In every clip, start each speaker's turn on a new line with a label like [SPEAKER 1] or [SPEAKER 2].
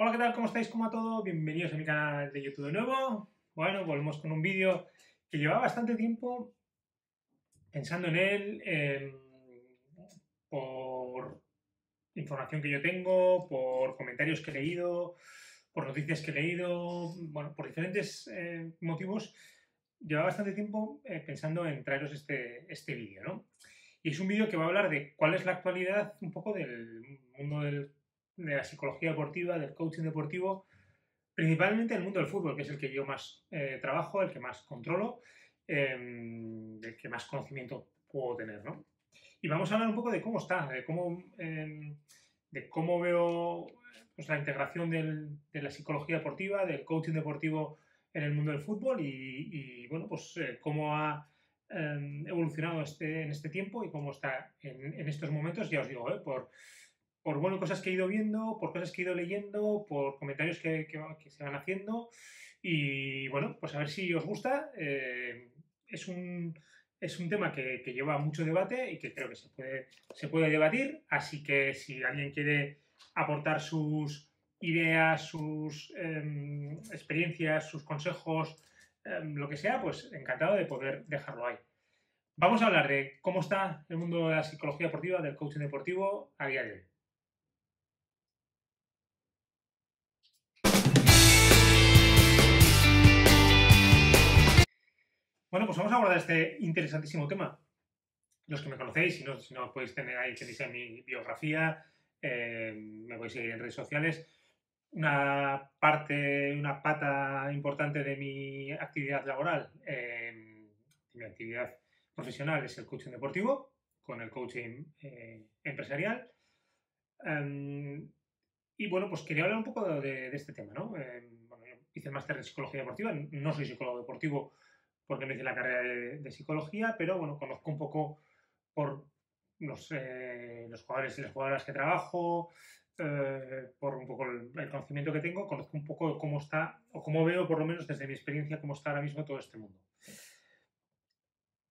[SPEAKER 1] Hola, ¿qué tal? ¿Cómo estáis? ¿Cómo va todo? Bienvenidos a mi canal de YouTube de nuevo. Bueno, volvemos con un vídeo que llevaba bastante tiempo pensando en él, por información que yo tengo, por comentarios que he leído, por noticias que he leído, bueno, por diferentes motivos. Llevaba bastante tiempo pensando en traeros este vídeo, ¿no? Y es un vídeo que va a hablar de cuál es la actualidad un poco del mundo de la psicología deportiva, del coaching deportivo, principalmente el mundo del fútbol, que es el que yo más trabajo, el que más controlo, del que más conocimiento puedo tener, ¿no? Y vamos a hablar un poco de cómo está, de cómo veo pues, la integración de la psicología deportiva, del coaching deportivo en el mundo del fútbol bueno, pues cómo ha evolucionado en este tiempo y cómo está en estos momentos, ya os digo, por bueno, cosas que he ido viendo, por cosas que he ido leyendo, por comentarios que se van haciendo. Y bueno, pues a ver si os gusta. Es un tema que lleva mucho debate y que creo que se puede debatir. Así que si alguien quiere aportar sus ideas, sus experiencias, sus consejos, lo que sea, pues encantado de poder dejarlo ahí. Vamos a hablar de cómo está el mundo de la psicología deportiva, del coaching deportivo a día de hoy. Bueno, pues vamos a abordar este interesantísimo tema. Los que me conocéis, si no podéis tener ahí, tenéis en mi biografía, me podéis seguir en redes sociales. Una pata importante de mi actividad laboral, mi actividad profesional es el coaching deportivo, con el coaching empresarial. Y bueno, pues quería hablar un poco de este tema, ¿no? Bueno, yo hice el máster en psicología deportiva, no soy psicólogo deportivo porque no hice la carrera de psicología, pero bueno, conozco un poco por los jugadores y las jugadoras que trabajo, por un poco el conocimiento que tengo, conozco un poco cómo está, o cómo veo por lo menos desde mi experiencia, cómo está ahora mismo todo este mundo.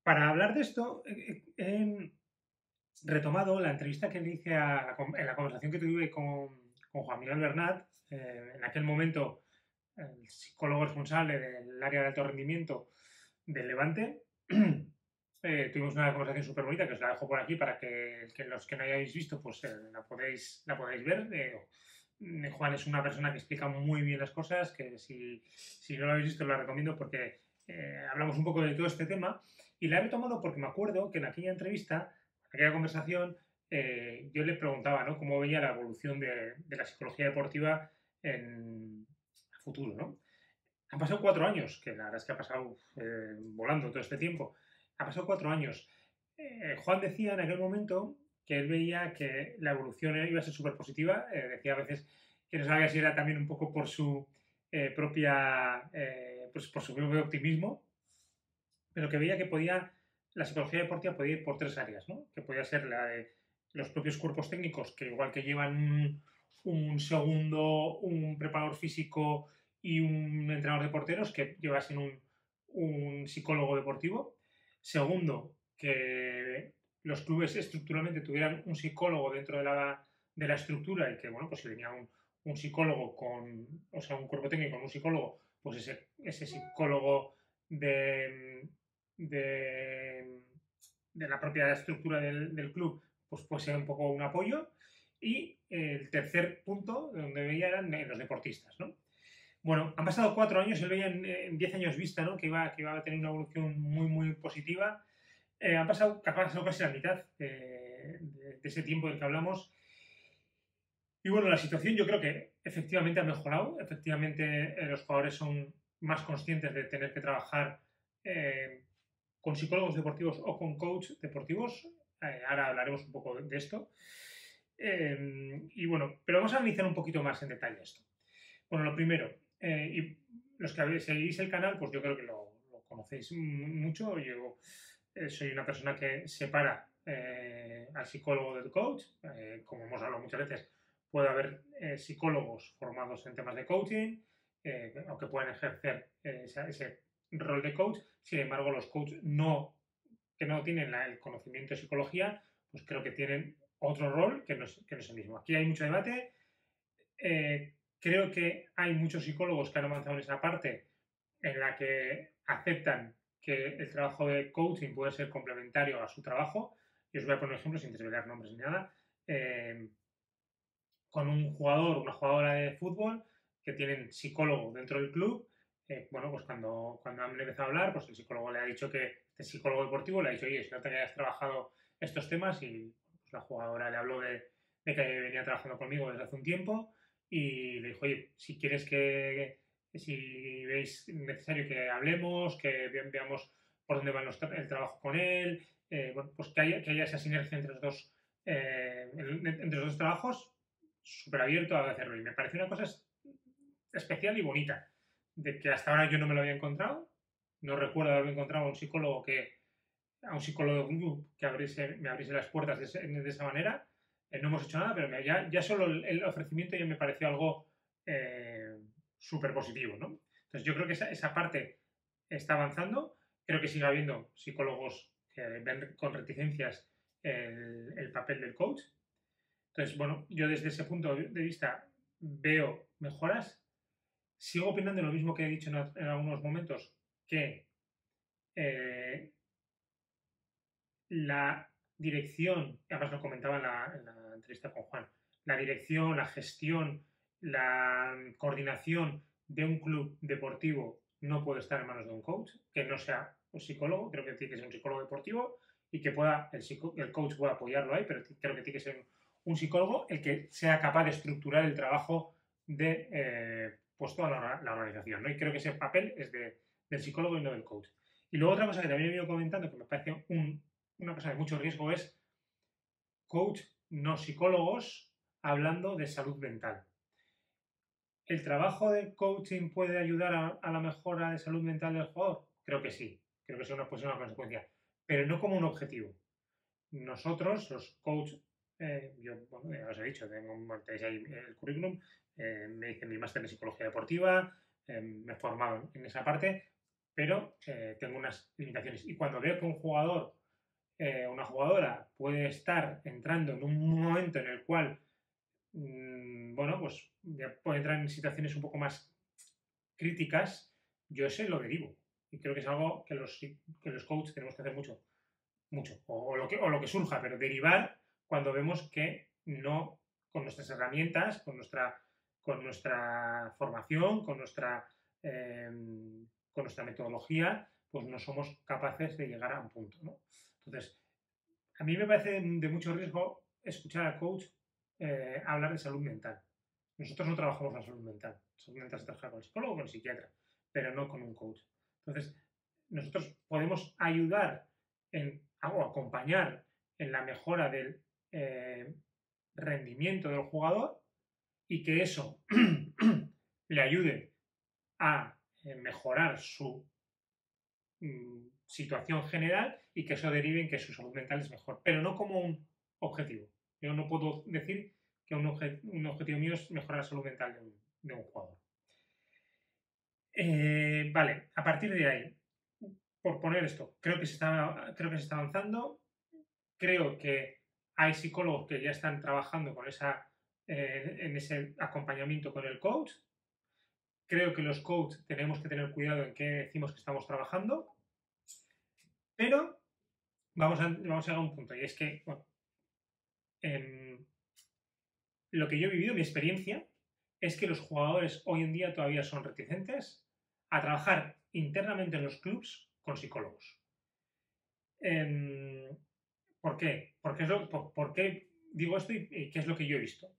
[SPEAKER 1] Para hablar de esto, he retomado la entrevista que le hice en la conversación que tuve con Juan Miguel Bernat, en aquel momento el psicólogo responsable del área de alto rendimiento del Levante. Tuvimos una conversación súper bonita que os la dejo por aquí para que los que no hayáis visto pues la podáis ver. Juan es una persona que explica muy bien las cosas, que si no lo habéis visto la recomiendo porque hablamos un poco de todo este tema y la he retomado porque me acuerdo que en aquella entrevista, en aquella conversación, yo le preguntaba, ¿no?, cómo veía la evolución de la psicología deportiva en el futuro, ¿no? Han pasado 4 años, que la verdad es que ha pasado volando todo este tiempo. Ha pasado 4 años. Juan decía en aquel momento que él veía que la evolución iba a ser súper positiva. Decía a veces que no sabía si era también un poco por su pues por su propio optimismo, pero que veía que la psicología deportiva podía ir por tres áreas, ¿no? Que podía ser la de los propios cuerpos técnicos, que igual que llevan un segundo, un preparador físico y un entrenador de porteros, que llevasen un psicólogo deportivo. Segundo, que los clubes estructuralmente tuvieran un psicólogo dentro de la estructura y que, bueno, pues si venía un psicólogo o sea, un cuerpo técnico con un psicólogo, pues ese psicólogo de, de la propia estructura del club, pues puede ser un poco un apoyo. Y el tercer punto donde veía eran los deportistas, ¿no? Bueno, han pasado 4 años, él veía en 10 años vista, ¿no?, que iba a tener una evolución muy, muy positiva. Han pasado casi la mitad de ese tiempo del que hablamos. Y bueno, la situación yo creo que efectivamente ha mejorado. Efectivamente, los jugadores son más conscientes de tener que trabajar eh, con psicólogos deportivos o con coach deportivos. Ahora hablaremos un poco de esto. Y bueno, pero vamos a analizar un poquito más en detalle esto. Bueno, lo primero, y los que seguís el canal, pues yo creo que lo conocéis mucho. Yo soy una persona que separa al psicólogo del coach. Como hemos hablado muchas veces, puede haber psicólogos formados en temas de coaching, aunque pueden ejercer ese rol de coach. Sin embargo, los coaches que no tienen el conocimiento de psicología, pues creo que tienen otro rol que no es el mismo. Aquí hay mucho debate. Creo que hay muchos psicólogos que han avanzado en esa parte en la que aceptan que el trabajo de coaching puede ser complementario a su trabajo. Y os voy a poner ejemplos sin desvelar nombres ni nada. Con un jugador o una jugadora de fútbol que tienen psicólogo dentro del club. Bueno, pues cuando han empezado a hablar, pues el psicólogo le ha dicho que, este psicólogo deportivo le ha dicho, oye, si no te hayas trabajado estos temas, y pues la jugadora le habló de que venía trabajando conmigo desde hace un tiempo y le dijo, oye, si quieres si veis necesario que hablemos, que veamos por dónde va el trabajo con él, bueno, pues que haya esa sinergia entre entre los dos trabajos, súper abierto a hacerlo. Y me parece una cosa especial y bonita, de que hasta ahora yo no me lo había encontrado. No recuerdo haberme encontrado a un psicólogo que me abriese las puertas de esa manera. No hemos hecho nada, pero ya solo el ofrecimiento ya me pareció algo súper positivo, ¿no? Entonces yo creo que esa parte está avanzando. Creo que sigue habiendo psicólogos que ven con reticencias el papel del coach. Entonces, bueno, yo desde ese punto de vista veo mejoras. Sigo opinando lo mismo que he dicho en algunos momentos, que la dirección, además lo comentaba en la entrevista con Juan, la dirección, la gestión, la coordinación de un club deportivo no puede estar en manos de un coach, que no sea un psicólogo. Creo que tiene que ser un psicólogo deportivo y que el coach pueda apoyarlo ahí, pero creo que tiene que ser un psicólogo el que sea capaz de estructurar el trabajo de pues toda la organización, ¿no? Y creo que ese papel es del psicólogo y no del coach. Y luego otra cosa que también he venido comentando, que me parece una cosa de mucho riesgo, es coach, no psicólogos, hablando de salud mental. ¿El trabajo de coaching puede ayudar a la mejora de salud mental del jugador? Creo que sí, creo que puede ser una consecuencia, pero no como un objetivo. Nosotros, los coaches, yo, bueno, ya os he dicho, tenéis ahí el currículum, me hice mi máster en psicología deportiva, me he formado en esa parte, pero tengo unas limitaciones. Y cuando veo que un jugador, una jugadora, puede estar entrando en un momento en el cual, bueno, pues ya puede entrar en situaciones un poco más críticas, yo ese lo derivo. Y creo que es algo que los coaches tenemos que hacer mucho, o lo que surja, pero derivar cuando vemos que no, con nuestras herramientas, con nuestra formación, eh, con nuestra metodología, pues no somos capaces de llegar a un punto, ¿no? Entonces, a mí me parece de mucho riesgo escuchar al coach hablar de salud mental. Nosotros no trabajamos la salud mental. La salud mental se trabaja con el psicólogo o con el psiquiatra, pero no con un coach. Entonces, nosotros podemos ayudar o acompañar en la mejora del rendimiento del jugador y que eso le ayude a mejorar su situación general y que eso derive en que su salud mental es mejor, pero no como un objetivo. Yo no puedo decir que un objetivo mío es mejorar la salud mental de un jugador. Vale, a partir de ahí, por poner esto, creo que se está avanzando. Creo que hay psicólogos que ya están trabajando en ese acompañamiento con el coach. Creo que los coaches tenemos que tener cuidado en qué decimos que estamos trabajando, pero vamos a llegar a un punto, y es que, bueno, lo que yo he vivido, mi experiencia, es que los jugadores hoy en día todavía son reticentes a trabajar internamente en los clubs con psicólogos. ¿Por qué? ¿Por qué digo esto y qué es lo que yo he visto?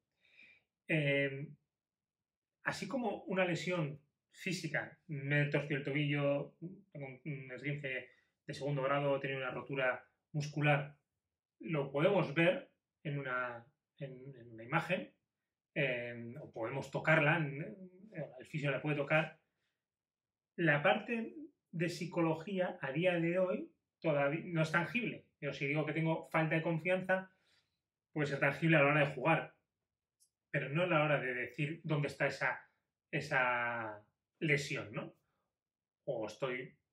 [SPEAKER 1] Así como una lesión física, me he torcido el tobillo, tengo un esguince de segundo grado, he tenido una rotura muscular, lo podemos ver en una imagen, o podemos tocarla, el fisio la puede tocar. La parte de psicología a día de hoy todavía no es tangible. Yo si digo que tengo falta de confianza, puede ser tangible a la hora de jugar, pero no a la hora de decir dónde está esa lesión, ¿no? O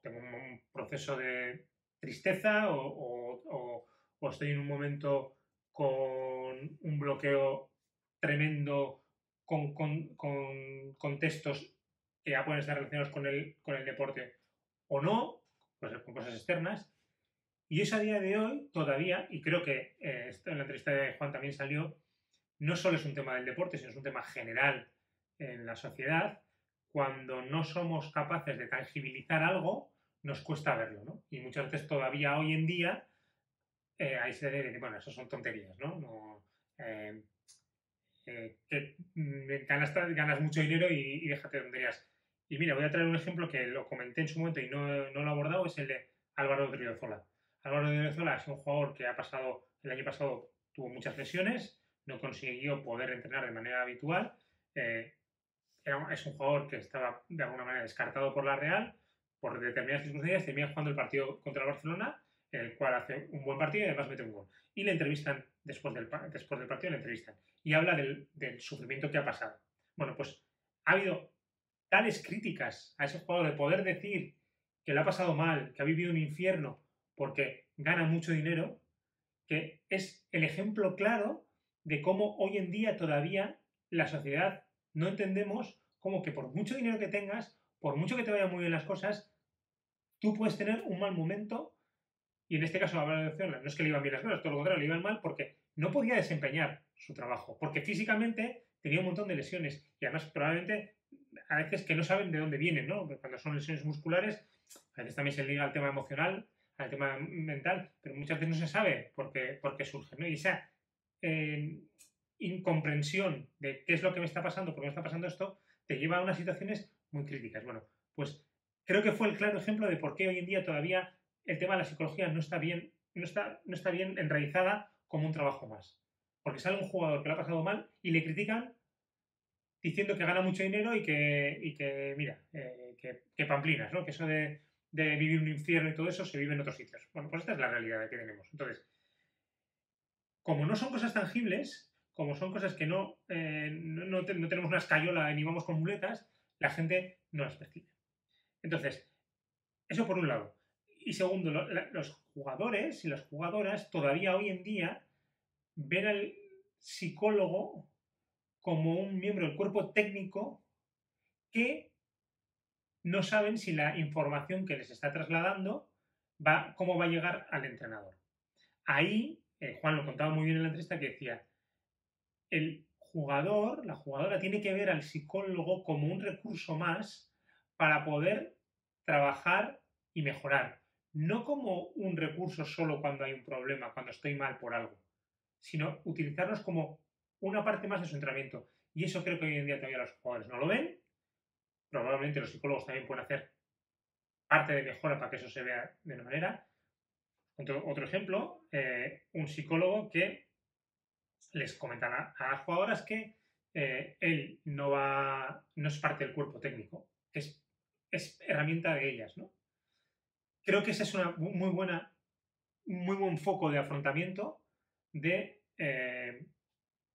[SPEAKER 1] tengo un proceso de tristeza o estoy en un momento con un bloqueo tremendo con contextos que ya pueden estar relacionados con el deporte o no, pues con cosas externas. Y eso a día de hoy todavía, y creo que esto en la entrevista de Juan también salió, no solo es un tema del deporte, sino es un tema general en la sociedad. Cuando no somos capaces de tangibilizar algo, nos cuesta verlo, ¿no? Y muchas veces todavía hoy en día ahí se debe decir, bueno, eso son tonterías, ¿no? Eh, que ganas mucho dinero y déjate de tonterías. Y mira, voy a traer un ejemplo que lo comenté en su momento y no lo he abordado, es el de Álvaro Odriozola. Álvaro Odriozola es un jugador que el año pasado tuvo muchas lesiones, no consiguió poder entrenar de manera habitual. Eh, es un jugador que estaba de alguna manera descartado por la Real, por determinadas circunstancias, termina jugando el partido contra el Barcelona, en el cual hace un buen partido y además mete un gol. Y le entrevistan después del partido, le entrevistan. Y habla del sufrimiento que ha pasado. Bueno, pues ha habido tales críticas a ese jugador de poder decir que le ha pasado mal, que ha vivido un infierno porque gana mucho dinero, que es el ejemplo claro de cómo hoy en día todavía la sociedad no entendemos cómo que por mucho dinero que tengas, por mucho que te vayan muy bien las cosas, tú puedes tener un mal momento y en este caso no es que le iban bien las cosas, todo lo contrario, le iban mal porque no podía desempeñar su trabajo, porque físicamente tenía un montón de lesiones y además probablemente a veces que no saben de dónde vienen, ¿no? Cuando son lesiones musculares, a veces también se liga al tema emocional, al tema mental, pero muchas veces no se sabe por qué surge, ¿no? Y esa eh, incomprensión de qué es lo que me está pasando, por qué me está pasando esto, te lleva a unas situaciones muy críticas. Bueno, pues creo que fue el claro ejemplo de por qué hoy en día todavía el tema de la psicología no está bien enraizada como un trabajo más. Porque sale un jugador que lo ha pasado mal y le critican diciendo que gana mucho dinero y que mira, que pamplinas, ¿no? Que eso de vivir un infierno y todo eso se vive en otros sitios. Bueno, pues esta es la realidad que tenemos. Entonces, como no son cosas tangibles, como son cosas que no tenemos una escayola ni vamos con muletas, la gente no las percibe. Entonces, eso por un lado. Y segundo, los jugadores y las jugadoras todavía hoy en día ven al psicólogo como un miembro del cuerpo técnico que no saben si la información que les está trasladando cómo va a llegar al entrenador. Ahí, Juan lo contaba muy bien en la entrevista, que decía, el jugador, la jugadora tiene que ver al psicólogo como un recurso más para poder trabajar y mejorar. No como un recurso solo cuando hay un problema, cuando estoy mal por algo, sino utilizarlos como una parte más de su entrenamiento. Y eso creo que hoy en día todavía los jugadores no lo ven. Probablemente los psicólogos también pueden hacer parte de mejora para que eso se vea de una manera. Otro ejemplo, un psicólogo que les comentan a las jugadoras que él no es parte del cuerpo técnico, que es herramienta de ellas, ¿no? Creo que ese es muy buen foco de afrontamiento de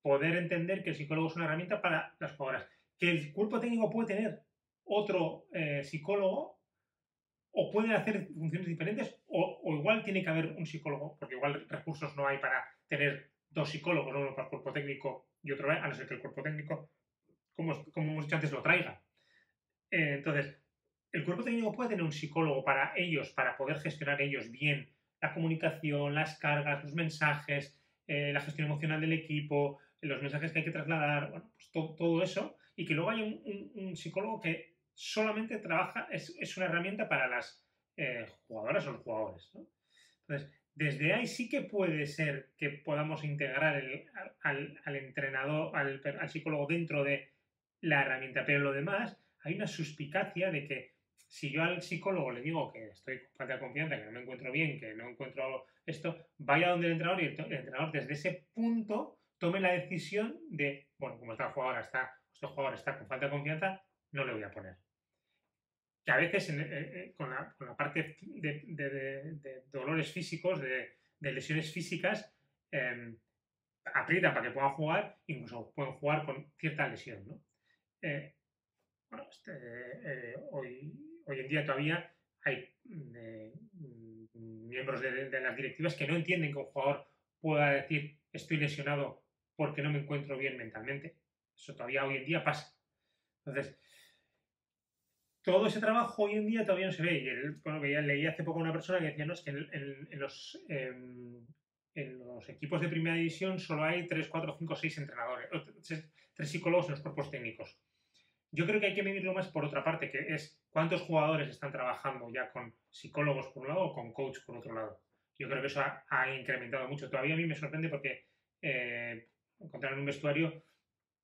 [SPEAKER 1] poder entender que el psicólogo es una herramienta para las jugadoras. Que el cuerpo técnico puede tener otro psicólogo o pueden hacer funciones diferentes o igual tiene que haber un psicólogo, porque igual recursos no hay para tener dos psicólogos, ¿no? Uno para el cuerpo técnico y otro, a no ser que el cuerpo técnico, como hemos dicho antes, lo traiga. Entonces, el cuerpo técnico puede tener un psicólogo para ellos, para poder gestionar ellos bien la comunicación, las cargas, los mensajes, la gestión emocional del equipo, los mensajes que hay que trasladar, bueno, pues todo eso, y que luego haya un psicólogo que solamente trabaja, es una herramienta para las jugadoras o los jugadores, ¿no? Entonces, desde ahí sí que puede ser que podamos integrar al entrenador, al psicólogo dentro de la herramienta, pero lo demás, hay una suspicacia de que si yo al psicólogo le digo que estoy con falta de confianza, que no me encuentro bien, que no encuentro esto, vaya donde el entrenador y el entrenador desde ese punto tome la decisión de, bueno, como este jugador está con falta de confianza, no le voy a poner. Que a veces con la parte de dolores físicos, de lesiones físicas, aprietan para que puedan jugar, incluso pueden jugar con cierta lesión, ¿no? Bueno, hoy en día todavía hay miembros de las directivas que no entienden que un jugador pueda decir estoy lesionado porque no me encuentro bien mentalmente. Eso todavía hoy en día pasa. Entonces, todo ese trabajo hoy en día todavía no se ve. Y leí hace poco a una persona que decía, no, es que en los equipos de primera división solo hay 3, 4, 5, 6 entrenadores, 3 psicólogos en los cuerpos técnicos. Yo creo que hay que medirlo más por otra parte, que es cuántos jugadores están trabajando ya con psicólogos por un lado o con coach por otro lado. Yo creo que eso ha incrementado mucho. Todavía a mí me sorprende porque encontraron un vestuario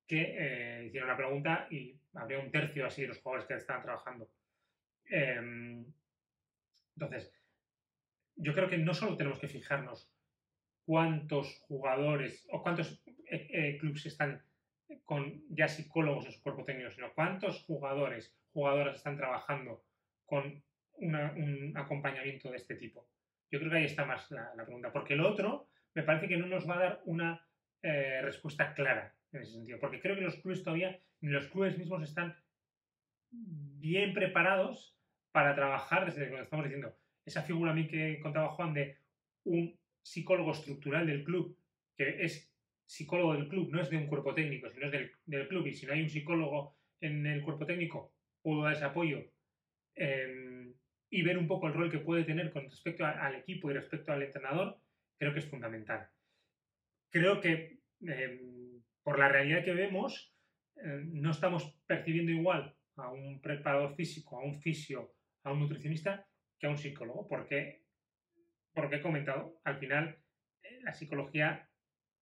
[SPEAKER 1] que hicieron la pregunta y habría un tercio así de los jugadores que estaban trabajando. Entonces, yo creo que no solo tenemos que fijarnos cuántos jugadores o cuántos clubes están con ya psicólogos en su cuerpo técnico, sino cuántos jugadoras están trabajando con un acompañamiento de este tipo. Yo creo que ahí está más la pregunta, porque lo otro me parece que no nos va a dar una respuesta clara en ese sentido, porque creo que los clubes todavía, ni los clubes mismos están bien preparados para trabajar desde lo que estamos diciendo. Esa figura a mí que contaba Juan de un psicólogo estructural del club, que es psicólogo del club, no es de un cuerpo técnico, sino es del club, y si no hay un psicólogo en el cuerpo técnico, puedo dar ese apoyo y ver un poco el rol que puede tener con respecto al equipo y respecto al entrenador, creo que es fundamental. Creo que por la realidad que vemos, no estamos percibiendo igual a un preparador físico, a un fisio, a un nutricionista, que a un psicólogo, porque he comentado, al final la psicología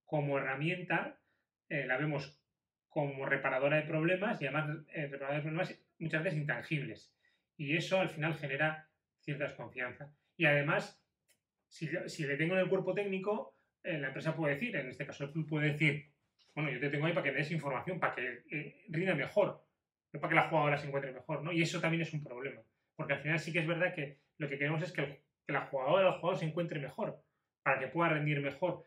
[SPEAKER 1] como herramienta la vemos como reparadora de problemas y además reparadora de problemas muchas veces intangibles. Y eso al final genera cierta desconfianza. Y además, si le tengo en el cuerpo técnico, la empresa puede decir, en este caso el club puede decir, bueno, yo te tengo ahí para que me des información, para que rinda mejor, no para que la jugadora se encuentre mejor, ¿no? Y eso también es un problema. Porque al final sí que es verdad que lo que queremos es que la jugadora o el jugador se encuentre mejor, para que pueda rendir mejor.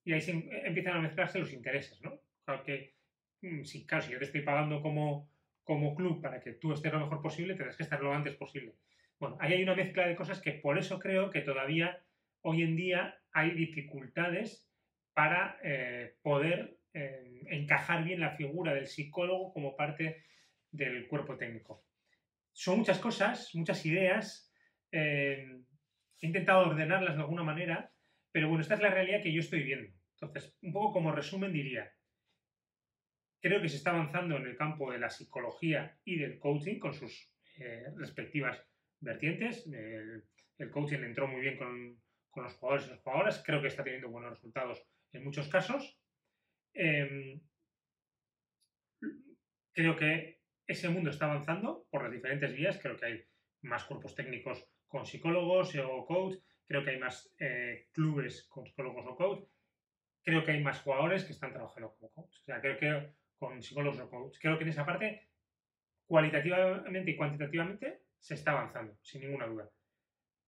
[SPEAKER 1] Y ahí empiezan a mezclarse los intereses, ¿no? Claro que, si yo te estoy pagando como club para que tú estés lo mejor posible, tendrás que estar lo antes posible. Bueno, ahí hay una mezcla de cosas que por eso creo que todavía hoy en día hay dificultades para poder encajar bien la figura del psicólogo como parte del cuerpo técnico. Son muchas cosas, muchas ideas. He intentado ordenarlas de alguna manera, pero bueno, esta es la realidad que yo estoy viendo. Entonces, un poco como resumen diría, creo que se está avanzando en el campo de la psicología y del coaching con sus respectivas vertientes. El coaching entró muy bien con los jugadores y las jugadoras. Creo que está teniendo buenos resultados en muchos casos. Creo que ese mundo está avanzando por las diferentes vías. Creo que hay más cuerpos técnicos con psicólogos o coach. Creo que hay más clubes con psicólogos o coach. Creo que hay más jugadores que están trabajando como coach. O sea, creo que con psicólogos o coach. Creo que en esa parte, cualitativamente y cuantitativamente, se está avanzando, sin ninguna duda.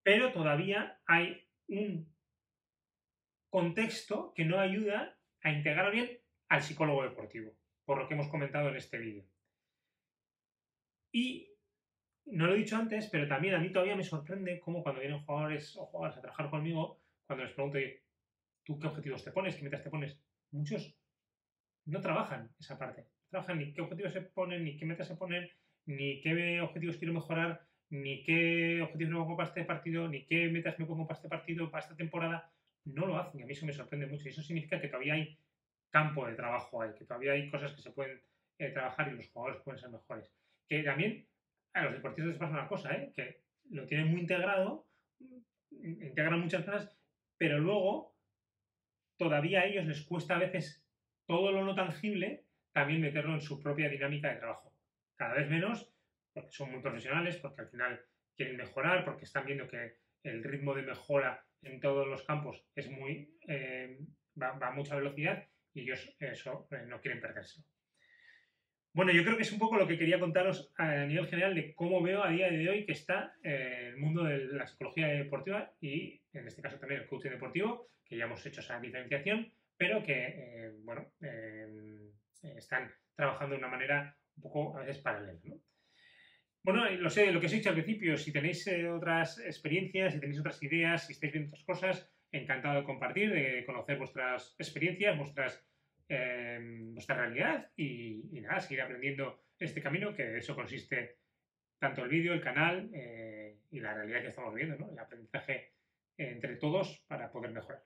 [SPEAKER 1] Pero todavía hay un contexto que no ayuda a integrar bien al psicólogo deportivo, por lo que hemos comentado en este vídeo. Y no lo he dicho antes, pero también a mí todavía me sorprende cómo cuando vienen jugadores o jugadoras a trabajar conmigo, cuando les pregunto, ¿tú qué objetivos te pones? ¿Qué metas te pones? Muchos no trabajan esa parte. No trabajan ni qué objetivos se ponen, ni qué metas se ponen, ni qué objetivos quiero mejorar, ni qué objetivos me pongo para este partido, ni qué metas me pongo para este partido, para esta temporada. No lo hacen y a mí eso me sorprende mucho. Y eso significa que todavía hay campo de trabajo ahí, que todavía hay cosas que se pueden trabajar y los jugadores pueden ser mejores. Que también a los deportistas les pasa una cosa, que lo tienen muy integrado, integran muchas cosas, pero luego todavía a ellos les cuesta a veces todo lo no tangible también meterlo en su propia dinámica de trabajo. Cada vez menos, porque son muy profesionales, porque al final quieren mejorar, porque están viendo que el ritmo de mejora en todos los campos es va a mucha velocidad y ellos eso no quieren perdérselo. Bueno, yo creo que es un poco lo que quería contaros a nivel general de cómo veo a día de hoy que está el mundo de la psicología deportiva y, en este caso, también el coaching deportivo, que ya hemos hecho esa diferenciación, pero que, están trabajando de una manera un poco, a veces, paralela, ¿no? Bueno, lo sé, lo que os he dicho al principio, si tenéis otras experiencias, si tenéis otras ideas, si estáis viendo otras cosas, encantado de compartir, de conocer vuestras experiencias, vuestras nuestra realidad y nada, seguir aprendiendo este camino, que de eso consiste tanto el vídeo, el canal y la realidad que estamos viviendo, ¿no? El aprendizaje entre todos para poder mejorar.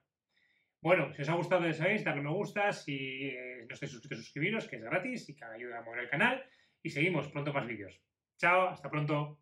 [SPEAKER 1] Bueno, si os ha gustado, ya sabéis, darle me gusta, si no estáis suscritos, suscribiros, que es gratis y que ayuda a mover el canal. Y seguimos, pronto más vídeos. Chao, hasta pronto.